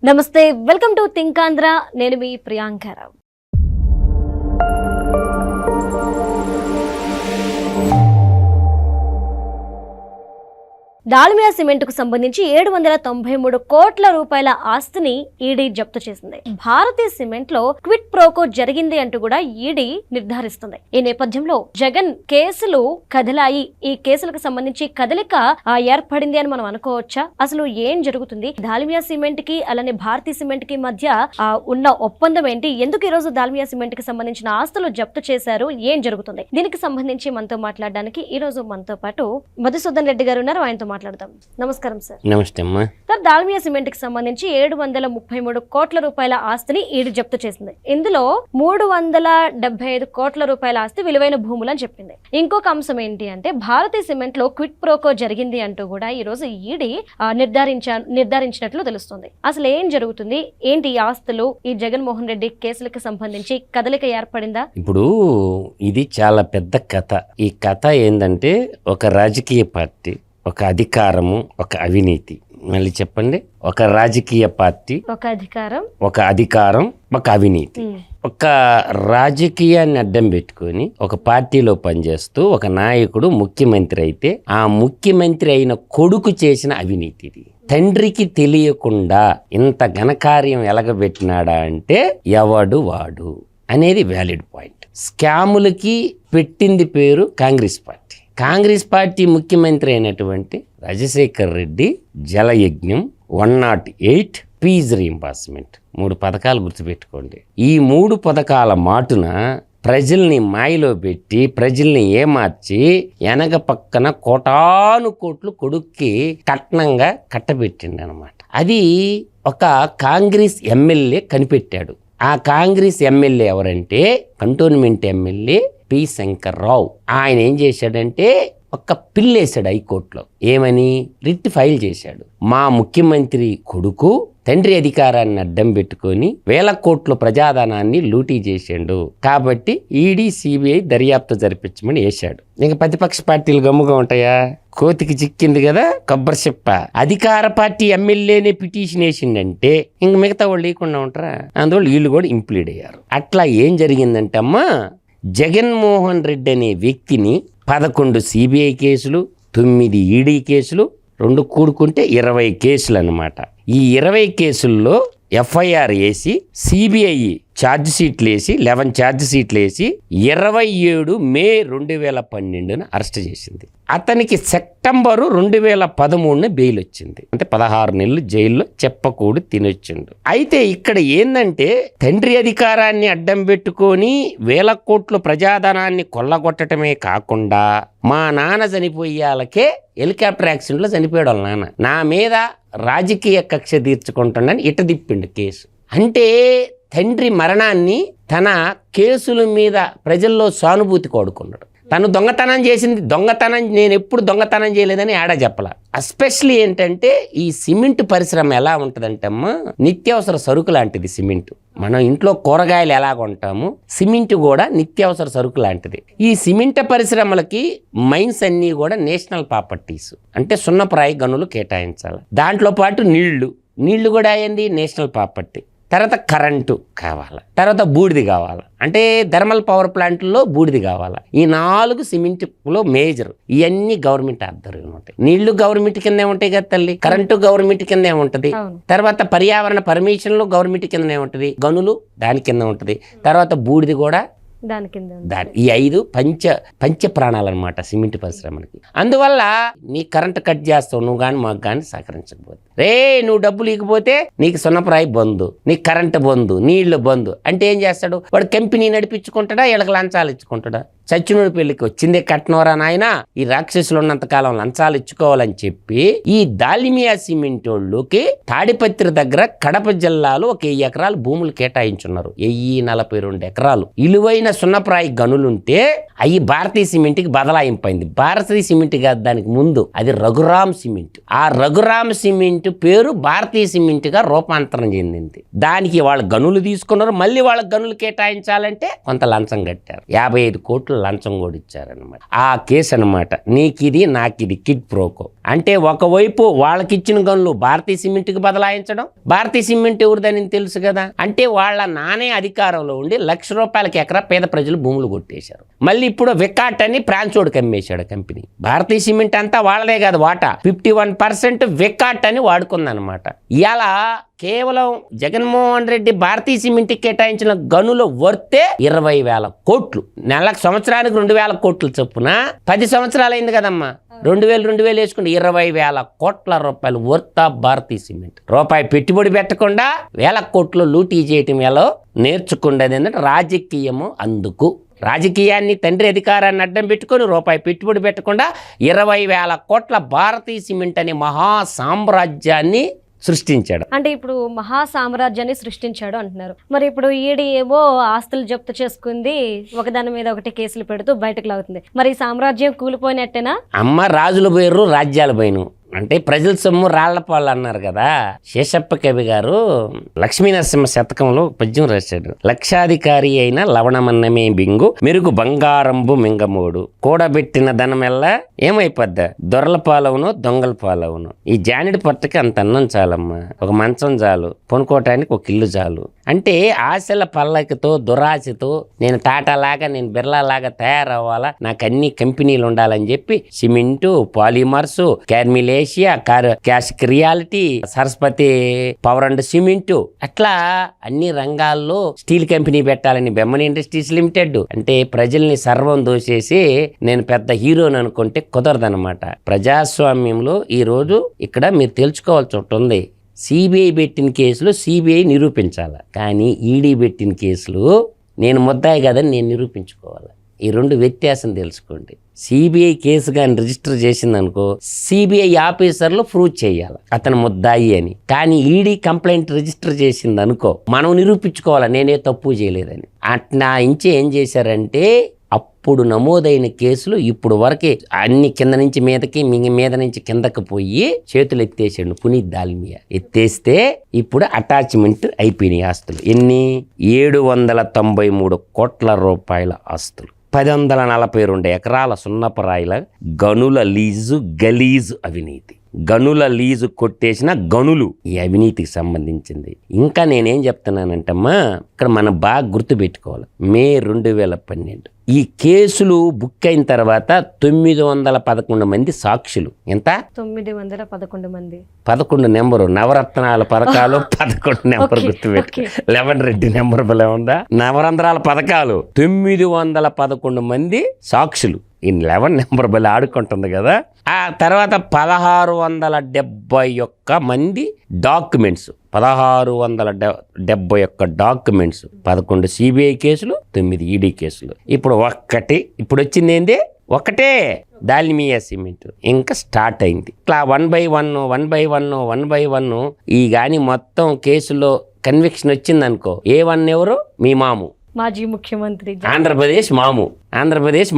నమస్తే, welcome to think Andhra. నేను మీ Priyanka Rao. Dalmia cement కు సంబంధించి 793 కోట్ల రూపాయల ఆస్తిని ఈడీ జప్తు చేసింది. భారతీయ సిమెంట్ లో క్విట్ ప్రోకో జరిగింది అంటూ కూడా ఈడీ నిర్ధారిస్తుంది. ఈ నేపథ్యంలో జగన్ కేసులు కదిలాయి. ఈ కేసులకు సంబంధించి కదలిక ఏర్పడింది అని మనం అనుకోవచ్చా? అసలు ఏం జరుగుతుంది? దాల్మియా సిమెంట్ కి అలానే భారతీయ సిమెంట్ కి మధ్య ఉన్న ఒప్పందం ఏంటి? ఎందుకు ఈ రోజు దాల్మియా సిమెంట్ కి సంబంధించిన ఆస్తులు జప్తు చేశారు? ఏం జరుగుతుంది? దీనికి సంబంధించి మనతో మాట్లాడడానికి ఈ రోజు మనతో పాటు మధుసూదన్ రెడ్డి గారు ఉన్నారు. ఆయనతో మాట్లాడదాం. నమస్కారం సార్. నమస్తే అమ్మా. సార్, దాల్మియా సిమెంట్ కి సంబంధించి 733 కోట్ల రూపాయల ఆస్తిని ఈడీ జప్తు చేసింది. ఇందులో 375 కోట్ల రూపాయల ఆస్తి విలువైన భూములు అని చెప్పింది. ఇంకొక అంశం ఏంటి అంటే భారతీయ సిమెంట్ లో క్విట్ ప్రోకో జరిగింది అంటూ కూడా ఈ రోజు ఈడీ నిర్ధారించినట్లు తెలుస్తుంది. అసలు ఏం జరుగుతుంది? ఏంటి ఈ ఆస్తులు? ఈ జగన్మోహన్ రెడ్డి కేసులకు సంబంధించి కదలిక ఏర్పడిందా? ఇప్పుడు ఇది చాలా పెద్ద కథ. ఈ కథ ఏంటంటే ఒక రాజకీయ పార్టీ, ఒక అధికారము, ఒక అవినీతి. మళ్ళీ చెప్పండి. ఒక రాజకీయ పార్టీ, ఒక అధికారం, ఒక అవినీతి. ఒక రాజకీయాన్ని అడ్డం పెట్టుకొని ఒక పార్టీలో పనిచేస్తూ ఒక నాయకుడు ముఖ్యమంత్రి అయితే ఆ ముఖ్యమంత్రి అయిన కొడుకు చేసిన అవినీతి ఇది. తండ్రికి తెలియకుండా ఇంత ఘనకార్యం ఎలగబెట్టినాడా అంటే ఎవడు వాడు అనేది వ్యాలిడ్ పాయింట్. స్కాములకి పెట్టింది పేరు కాంగ్రెస్ పార్టీ. కాంగ్రెస్ పార్టీ ముఖ్యమంత్రి అయినటువంటి రాజశేఖర్ రెడ్డి జలయజ్ఞం, 108 ఫీజు రీయింబర్స్మెంట్, 3 పథకాలు గుర్తుపెట్టుకోండి. ఈ 3 పథకాల మాటున ప్రజల్ని మాయలో పెట్టి ప్రజల్ని ఏమార్చి వెనక పక్కన కోటాను కోట్లు కొడుక్కి కట్నంగా కట్టబెట్టిండు అనమాట. అది ఒక కాంగ్రెస్ ఎమ్మెల్యే కనిపెట్టాడు. ఆ కాంగ్రెస్ ఎమ్మెల్యే ఎవరంటే కంటోన్మెంట్ ఎమ్మెల్యే పి శంకర్రావు. ఆయన ఏం చేశాడంటే ఒక పిల్లేశాడు హైకోర్టులో. ఏమని? రిట్ ఫైల్ చేశాడు. మా ముఖ్యమంత్రి కొడుకు తండ్రి అధికారాన్ని అడ్డం పెట్టుకొని 1000 కోట్ల ప్రజాధనాన్ని లూటీ చేశాడు కాబట్టి ఈడీ సిబిఐ దర్యాప్తు జరిపించమని వేశాడు. ఇంకా ప్రతిపక్ష పార్టీలు గమ్ముగా ఉంటాయా? కోతికి చిక్కింది కదా కొబ్బరి చెప్ప. అధికార పార్టీ ఎమ్మెల్యేనే పిటిషన్ వేసిండంటే ఇంక మిగతా వాళ్ళు లేకుండా ఉంటారా? అందువల్ల వీళ్ళు కూడా ఇంప్లీడ్ అయ్యారు. అట్లా ఏం జరిగిందంటే అమ్మా, జగన్మోహన్ రెడ్డి అనే వ్యక్తిని 11 సిబిఐ కేసులు, 9 ఈడీ కేసులు, 2 కూడుకుంటే 20 కేసులు అన్నమాట. ఈ 20 కేసుల్లో ఎఫ్ఐఆర్ వేసి సిబిఐ ఛార్జ్ షీట్లు వేసి 11 ఛార్జ్ షీట్లు వేసి 27 మే 2012 అరెస్ట్ చేసింది. అతనికి సెప్టెంబరు 2013 బెయిల్ వచ్చింది. అంటే 16 నెలలు జైల్లో చెప్పకూడి తినొచ్చిండు. అయితే ఇక్కడ ఏందంటే తండ్రి అధికారాన్ని అడ్డం పెట్టుకొని 1000 కోట్ల ప్రజాధనాన్ని కొల్లగొట్టడమే కాకుండా మా నాన్న చనిపోయాలకే హెలికాప్టర్ యాక్సిడెంట్లో చనిపోయాడు వాళ్ళ నాన్న. నా మీద రాజకీయ కక్ష తీర్చుకుంటాడని ఇట తిప్పిండు కేసు. అంటే తండ్రి మరణాన్ని తన కేసుల మీద ప్రజల్లో సానుభూతి కోడుకున్నాడు. తను దొంగతనం చేసింది దొంగతనం, నేను ఎప్పుడు దొంగతనం చేయలేదని ఆడ చెప్పాల. ఎస్పెషల్లీ ఏంటంటే ఈ సిమెంట్ పరిశ్రమ ఎలా ఉంటుందంటే అమ్మా, నిత్యావసర సరుకు లాంటిది సిమెంట్. మనం ఇంట్లో కూరగాయలు ఎలా కొంటాము, సిమెంట్ కూడా నిత్యావసర సరుకు లాంటిది. ఈ సిమెంట్ పరిశ్రమలకి మైన్స్ అన్నీ కూడా నేషనల్ ప్రాపర్టీస్, అంటే సున్నప్రాయ గనులు కేటాయించాలి. దాంట్లో పాటు నీళ్లు కూడా అయ్యింది నేషనల్ ప్రాపర్టీ. తర్వాత కరెంటు కావాలి, తర్వాత బూడిది కావాలి, అంటే థర్మల్ పవర్ ప్లాంట్లో బూడిది కావాలి. ఈ 4 సిమెంట్లో మేజర్. ఇవన్నీ గవర్నమెంట్ ఆధ్వర్యంలో ఉంటాయి. నీళ్లు గవర్నమెంట్ కిందే ఉంటాయి కదా తల్లి, కరెంటు గవర్నమెంట్ కిందే ఉంటుంది. తర్వాత పర్యావరణ పర్మిషన్లు గవర్నమెంట్ కిందనే ఉంటుంది, గనులు దాని కింద ఉంటుంది. తర్వాత బూడిది కూడా ఈ 5 పంచ ప్రాణాలు అనమాట సిమెంట్ పరిశ్రమకి. అందువల్ల నీ కరెంట్ కట్ చేస్తావు నువ్వు కానీ మాకు కానీ సహకరించకపోతే, నువ్వు డబ్బులు ఇకపోతే నీకు సున్నప్రాయి బంధు, నీకు కరెంటు బంధు, నీళ్లు బంధు. అంటే ఏం చేస్తాడు వాడు? కంపెనీ నడిపించుకుంటాడా, వీళ్ళకి లంచాలు ఇచ్చుకుంటాడా? చచ్చినోడి పెళ్లికి వచ్చిందే కట్నవరా నాయన. ఈ రాక్షసులు ఉన్నంతకాలం లంచాలు ఇచ్చుకోవాలని చెప్పి ఈ దాల్మియా సిమెంట్ వాళ్ళకి తాడిపత్రి దగ్గర కడప జిల్లాలో 1000 ఎకరాలు భూములు కేటాయించున్నారు. 1042 ఎకరాలు ఇలువైన సున్నప్రాయి గనులుంటే అవి భారతీయ సిమెంట్కి బదలాయింపైంది. భారతీయ సిమెంట్ కాదు, దానికి ముందు అది రఘురామ్ సిమెంట్. ఆ రఘురామ్ సిమెంట్ పేరు భారతీయ సిమెంట్ గా రూపాంతరం చెందింది. దానికి వాళ్ళ గనులు తీసుకున్నారు, మళ్ళీ వాళ్ళ గనులు కేటాయించాలంటే కొంత లంచం కట్టారు. 55 కోట్లు లంచం కూడా ఇచ్చారనమాట. ఆ కేసు అనమాట. నీకిది నాకిది కిడ్ ప్రోకో. అంటే ఒకవైపు వాళ్ళకిచ్చిన గనులు భారతీయ సిమెంట్కి బదలాయించడం, భారతీయ సిమెంట్ ఎవరిదని తెలుసు కదా. అంటే వాళ్ళ నానే అధికారంలో ఉండి ₹1,00,000 ఎకరా పేద ప్రజలు భూములు కొట్టేశారు. మళ్ళీ ఇప్పుడు వికాట్ అని ఫ్రాన్సోడికి అమ్మేశాడు కంపెనీ. భారతీయ సిమెంట్ అంతా వాళ్ళదే కాదు వాటా, 51% వికాట్ అని వాడుకుందనమాట. ఇలా కేవలం జగన్మోహన్ రెడ్డి భారతీయ సిమెంట్ కేటాయించిన గనుల వర్తే 20,000 కోట్లు. సంవత్సరానికి 2,000 కోట్లు చొప్పున 10 సంవత్సరాలు అయింది కదమ్మా. 2,000 వేసుకుంటే 20,000 కోట్ల రూపాయలు వర్త్ ఆఫ్ భారతీయ సిమెంట్. రూపాయి పెట్టుబడి పెట్టకుండా 1,000 కోట్లు లూటీ చేయటం ఎలా నేర్చుకున్నది ఏంటంటే రాజకీయము. అందుకు రాజకీయాన్ని తండ్రి అధికారాన్ని అడ్డం పెట్టుకొని రూపాయి పెట్టుబడి పెట్టకుండా 20,000 కోట్ల భారతీయ సిమెంట్ అనే మహా సామ్రాజ్యాన్ని సృష్టించాడు. అంటే ఇప్పుడు మహా సామ్రాజ్యాన్ని సృష్టించాడు అంటున్నారు. మరి ఇప్పుడు ఈడీ ఏమో ఆస్తులు జప్తు చేసుకుంది, ఒకదాని మీద ఒకటి కేసులు పెడుతూ బయటకు లాగుతుంది. మరి సామ్రాజ్యం కూలిపోయినట్టేనా? అమ్మ రాజులు పోయారు, రాజ్యాలు పోయిను. అంటే ప్రజల సొమ్ము రాళ్లపాళ్ళు అన్నారు కదా. శేషప్ప కవి గారు లక్ష్మీనరసింహ శతకంలో పద్యం రాశాడు. లక్షాధికారి అయిన లవణమన్నమే బింగు మెరుగు బంగారంబు మింగమోడు కూడబెట్టిన ధనమెల్లా ఏమైపోద్దా దొరల పాలవును దొంగల పాలవును. ఈ జానిడి పట్టకి అంత అన్నం చాలమ్మా, ఒక మంచం చాలు, కొనుక్కోవటానికి ఒక ఇల్లు చాలు. అంటే ఆశల పల్లకితో దురాశతో నేను టాటా లాగా నేను బిర్లా లాగా తయారవ్వాలా, నాకు అన్ని కంపెనీలు ఉండాలని చెప్పి సిమెంటు, పాలిమర్సు, క్యార్మిలే cash reality, Saraswati power and cement, అట్లా అన్ని రంగాల్లో స్టీల్ కంపెనీ పెట్టాలని బెమ్మని ఇండస్ట్రీస్ లిమిటెడ్. అంటే ప్రజల్ని సర్వం దోసేసి నేను పెద్ద హీరోని అనుకుంటే కుదరదనమాట. ప్రజాస్వామ్యంలో ఈ రోజు ఇక్కడ మీరు తెలుసుకోవాల్సి ఉంటుంది. సిబిఐ పెట్టిన కేసులు సిబిఐ నిరూపించాలి, కానీ ఈడీ పెట్టిన కేసులు నేను ముద్దాయి కదని నేను నిరూపించుకోవాలి. ఈ రెండు వ్యత్యాసం తెలుసుకోండి. సిబిఐ కేసు కానీ రిజిస్టర్ చేసిందనుకో సిబిఐ ఆఫీసర్లు ప్రూవ్ చేయాలి అతను ముద్దాయి అని. కానీ ఈడీ కంప్లైంట్ రిజిస్టర్ చేసింది అనుకో మనం నిరూపించుకోవాలి నేనే తప్పు చేయలేదని. అట్లా ఇంచి ఏం చేశారంటే అప్పుడు నమోదైన కేసులు ఇప్పుడు వరకే అన్ని కింద నుంచి మీదకి మీద నుంచి కిందకి పోయి చేతులు ఎత్తేసాడు పునీత్ దాల్మియా. ఎత్తేస్తే ఇప్పుడు అటాచ్మెంట్ అయిపోయినాయి ఆస్తులు. ఎన్ని? 793 కోట్ల రూపాయల ఆస్తులు, 1042 ఎకరాల సున్నపరాయిల గనుల లీజు, గలీజు అవినీతి. గనుల లీజు కొట్టేసిన గనులు ఈ అవినీతికి సంబంధించింది. ఇంకా నేనేం చెప్తున్నానంటమ్మా, ఇక్కడ మనం బాగా గుర్తుపెట్టుకోవాలి. మే 2012 ఈ కేసులు బుక్ అయిన తర్వాత 911 మంది సాక్షులు. ఎంత? 911 మంది. 11 నెంబరు నవరత్నాల పథకాలు 11 నెంబర్ గుర్తుపెట్టు. 11 రెడ్డి నెంబర్ బలే ఉందా? నవరంధ్రాల పథకాలు 911 మంది సాక్షులు. ఈ 11 నెంబర్ బలి ఆడుకుంటుంది కదా. ఆ తర్వాత 1671 మంది డాక్యుమెంట్స్, 1671 డాక్యుమెంట్స్, 11 సిబిఐ కేసులు, 9 ఈడీ కేసులు. ఇప్పుడు వచ్చింది ఏంది? ఒకటే దాల్మియా సిమెంట్. ఇంకా స్టార్ట్ అయింది ఇట్లా 1 by 1 ఈ గాని మొత్తం కేసులో కన్విక్షన్ వచ్చింది అనుకో. A1 ఎవరు? మీ మాము, మాజీ ముఖ్యమంత్రి ఆంధ్రప్రదేశ్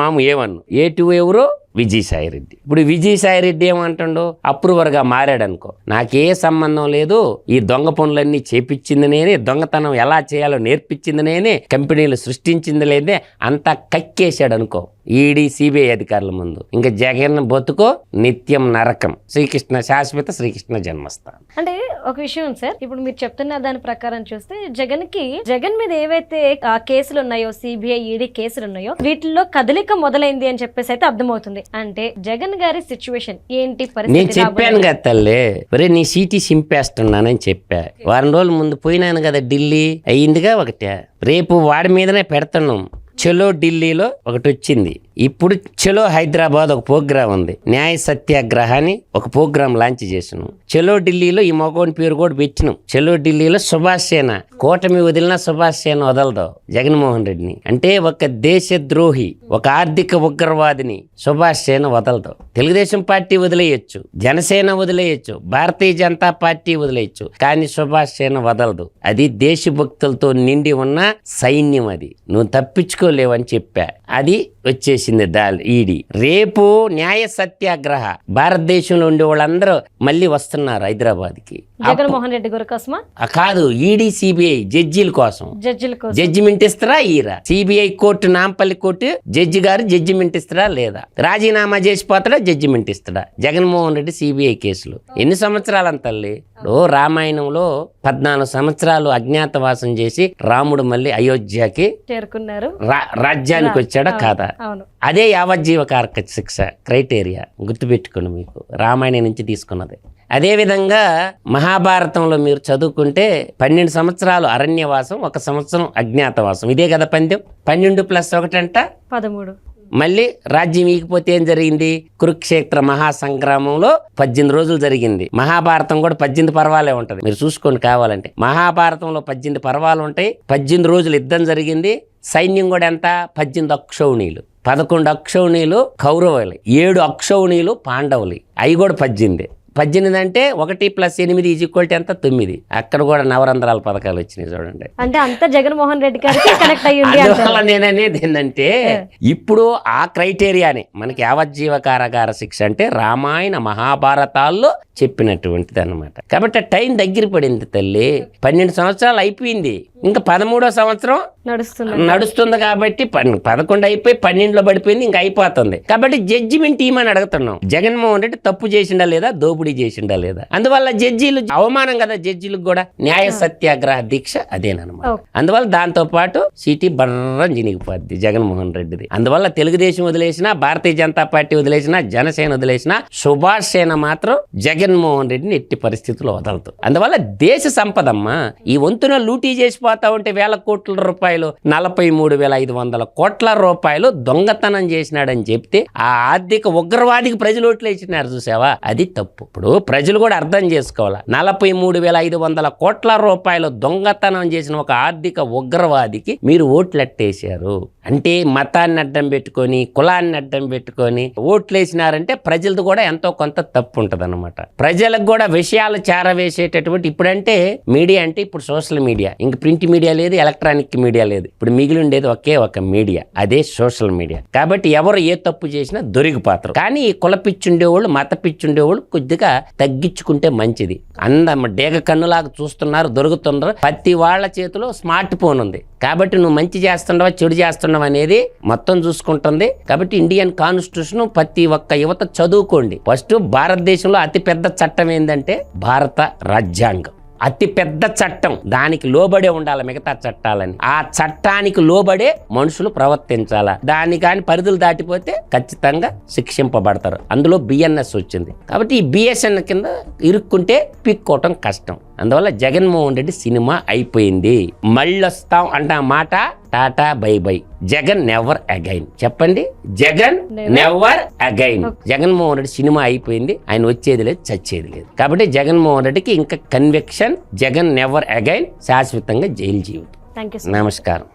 మాము A1. A2 ఎవరు? విజయసాయిరెడ్డి. ఇప్పుడు విజయసాయిరెడ్డి ఏమంటాడు? అప్రూవర్గా మారాడు అనుకో, నాకే సంబంధం లేదు, ఈ దొంగ పనులన్నీ చేపించింది నేనే, దొంగతనం ఎలా చేయాలో నేర్పించింది నేనే, కంపెనీలు సృష్టించింది లేదే, అంతా కక్కేశాడు అనుకో ఈడీ సిబిఐ అధికారుల ముందు. ఇంకా జగన్ బతుకో నిత్యం నరకం, శ్రీకృష్ణ శాశ్వత శ్రీకృష్ణ జన్మస్థానం. అంటే ఒక విషయం సార్, ఇప్పుడు మీరు చెప్తున్న దాని ప్రకారం చూస్తే జగన్ మీద ఏవైతే కేసులు ఉన్నాయో, సిబిఐ ఈడీ కేసులు ఉన్నాయో, వీటిల్లో కదలిక మొదలైంది అని చెప్పేసి అయితే అర్థమవుతుంది. అంటే జగన్ గారి సిచ్యువేషన్ ఏంటి పరిస్థితి? నేను చెప్పాను కదా తల్లి, ఒరే నీ సీటీ సింపేస్తున్నానని చెప్పా. వారం రోజుల ముందు పోయినాను కదా ఢిల్లీ, అయ్యిందిగా ఒకటే. రేపు వాడి మీదనే పెడుతున్నాం. చలో ఢిల్లీలో ఒకటి వచ్చింది, ఇప్పుడు చలో హైదరాబాద్ ఒక ప్రోగ్రామ్ ఉంది, న్యాయ సత్యాగ్రహాన్ని ఒక ప్రోగ్రామ్ లాంచ్ చేసినాం. చలో ఢిల్లీలో ఈ మగోని పేరు కూడా పెట్టినాం. చలో ఢిల్లీలో సుభాష్ సేన, కూటమి వదిలిన సుభాష్ సేన వదలదు జగన్మోహన్ రెడ్డిని. అంటే ఒక దేశద్రోహి, ఒక ఆర్థిక ఉగ్రవాదిని సుభాష్ సేన వదలదు. తెలుగుదేశం పార్టీ వదిలేయచ్చు, జనసేన వదిలేయచ్చు, భారతీయ జనతా పార్టీ వదిలేయచ్చు, కానీ సుభాష్ సేన వదలదు. అది దేశభక్తులతో నిండి ఉన్న సైన్యం. అది నువ్వు తప్పించుకోలేవని చెప్పా. అది వచ్చేసింది ఈడీ. రేపు న్యాయ సత్యాగ్రహ భారతదేశంలో ఉండే వాళ్ళందరూ మళ్ళీ వస్తున్నారు హైదరాబాద్కి. జగన్మోహన్ రెడ్డి గారి కోసమా? కాదు, ఈడీ సిబిఐ జడ్జీల కోసం. జడ్జిల కోసం జడ్జిమెంట్ ఇస్తారా ఈరా? CBI court, Nampally court judge గారు జడ్జిమెంట్ ఇస్తారా లేదా? రాజీనామా చేసిపోతాడా, జడ్జిమెంట్ ఇస్తాడా? జగన్మోహన్ రెడ్డి సిబిఐ కేసులు ఎన్ని సంవత్సరాలు తల్లి? రామాయణంలో 14 సంవత్సరాలు అజ్ఞాతవాసం చేసి రాముడు మళ్ళీ అయోధ్యకి చేరుకున్నారు, రాజ్యానికి వచ్చాడా కాదా? అవును. అదే యావజ్జీవ కారక శిక్ష క్రైటీరియా, గుర్తుపెట్టుకోండి, మీకు రామాయణం నుంచి తీసుకున్నది. అదేవిధంగా మహాభారతంలో మీరు చదువుకుంటే 12 సంవత్సరాలు అరణ్యవాసం, 1 సంవత్సరం అజ్ఞాతవాసం. ఇదే కదా పందెం. 12 + 1 అంట 13. మళ్ళీ రాజ్యం ఈగిపోతే ఏం జరిగింది? కురుక్షేత్ర మహాసంగ్రామంలో 18 రోజులు జరిగింది. మహాభారతం కూడా 18 పర్వాలే ఉంటది, మీరు చూసుకోండి కావాలంటే. మహాభారతంలో 18 పర్వాలు ఉంటాయి. 18 రోజులు యుద్ధం జరిగింది. సైన్యం కూడా ఎంత? 18 అక్షౌణీలు. 11 అక్షౌణీలు కౌరవులు, 7 అక్షౌణీలు పాండవులు. అవి కూడా 18. 18 అంటే 1 + 8 = ఎంత? 9. అక్కడ కూడా నవరంధ్రాల పథకాలు వచ్చినాయి చూడండి. అంటే అంతా జగన్మోహన్ రెడ్డి గారికి కనెక్ట్ అయ్యింది. అందువల్ల నేననేది ఏంటంటే, ఇప్పుడు ఆ క్రైటీరియాని మనకి యావజ్జీవ కారాగార శిక్ష అంటే రామాయణ మహాభారతాల్లో చెప్పినటువంటిది అన్నమాట. కాబట్టి టైం దగ్గర పడింది తల్లి. 12 సంవత్సరాలు అయిపోయింది, ఇంకా 13వ సంవత్సరం నడుస్తుంది. కాబట్టి 11 అయిపోయి 12లో పడిపోయింది, ఇంకా అయిపోతుంది. కాబట్టి జడ్జిమెంట్ ఇవ్వమని అడుగుతున్నాం. జగన్మోహన్ రెడ్డి తప్పు చేసిండా లేదా, దోపిడీ చేసిండా లేదా? అందువల్ల జడ్జీలు అవమానం కదా, జడ్జీలకు కూడా న్యాయ సత్యాగ్రహ దీక్ష అదేనమాట. అందువల్ల దాంతో పాటు సిటీ బర్రం జినిగిపోద్ది జగన్మోహన్ రెడ్డిది. అందువల్ల తెలుగుదేశం వదిలేసినా, భారతీయ జనతా పార్టీ వదిలేసినా, జనసేన వదిలేసినా, సుభాష్ సేన మాత్రం జగన్మోహన్ రెడ్డిని ఎట్టి పరిస్థితుల్లో వదలదు. అందువల్ల దేశ సంపదమ్మా ఈ వంతున లూటీ చేసిపోతా ఉంటే వేల కోట్ల రూపాయలు, 43,500 కోట్ల రూపాయలు దొంగతనం చేసినాడని చెప్తే ఆ ఆర్థిక ఉగ్రవాదికి ప్రజలు ఓట్లు వేసినారు చూసావా, అది తప్పు. ఇప్పుడు ప్రజలు కూడా అర్థం చేసుకోవాలా. 43,500 కోట్ల రూపాయలు దొంగతనం చేసిన ఒక ఆర్థిక ఉగ్రవాదికి మీరు ఓట్లు ఎట్టేశారు అంటే, మతాన్ని అడ్డం పెట్టుకొని, కులాన్ని అడ్డం పెట్టుకొని ఓట్లు వేసినారంటే ప్రజలది కూడా ఎంతో కొంత తప్పు ఉంటుంది అనమాట. ప్రజలకు కూడా విషయాలు చేరవేసేటటువంటి, ఇప్పుడంటే మీడియా అంటే ఇప్పుడు సోషల్ మీడియా, ఇంక ప్రింట్ మీడియా లేదు, ఎలక్ట్రానిక్ మీడియా లేదు. ఇప్పుడు మిగిలి ఉండేది ఒకే ఒక మీడియా, అదే సోషల్ మీడియా. కాబట్టి ఎవరు ఏ తప్పు చేసినా దొరికిపోతారు. కానీ ఈ కుల పిచ్చుండేవాళ్ళు, మత పిచ్చుండేవాళ్ళు కొద్దిగా తగ్గించుకుంటే మంచిది. డేగ కన్నులాగా చూస్తున్నారు, దొరుకుతున్నారు. ప్రతి వాళ్ళ చేతిలో స్మార్ట్ ఫోన్ ఉంది. కాబట్టి నువ్వు మంచి చేస్తున్నావా, చెడు చేస్తున్నావా అనేది మొత్తం చూసుకుంటుంది. కాబట్టి ఇండియన్ కాన్స్టిట్యూషన్ ప్రతి ఒక్క యువత చదువుకోండి. ఫస్ట్ భారతదేశంలో అతి పెద్ద చట్టం ఏంటంటే భారత రాజ్యాంగం. అతి పెద్ద చట్టం, దానికి లోబడే ఉండాలి మిగతా చట్టాలని. ఆ చట్టానికి లోబడే మనుషులు ప్రవర్తించాలా. దాని కానీ పరిధులు దాటిపోతే ఖచ్చితంగా శిక్షింపబడతారు. అందులో బిఎన్ఎస్ వచ్చింది. కాబట్టి ఈ బిఎస్ఎన్ కింద ఇరుక్కుంటే పిక్కోవటం కష్టం. అందువల్ల జగన్మోహన్ రెడ్డి సినిమా అయిపోయింది. మళ్ళొస్తాం అంటే ఆ మాట tata bye bye. Jagan never again. చెప్పండి, Jagan never again. Jaganmohan Reddy cinema అయిపోయింది, ఆయన వచ్చేది లేదు, చచ్చేది లేదు. కాబట్టి జగన్మోహన్ రెడ్డికి ఇంకా కన్విక్షన్, జగన్ నెవర్ అగైన్, శాశ్వతంగా జైలు జీవితం. థాంక్యూ. నమస్కారం.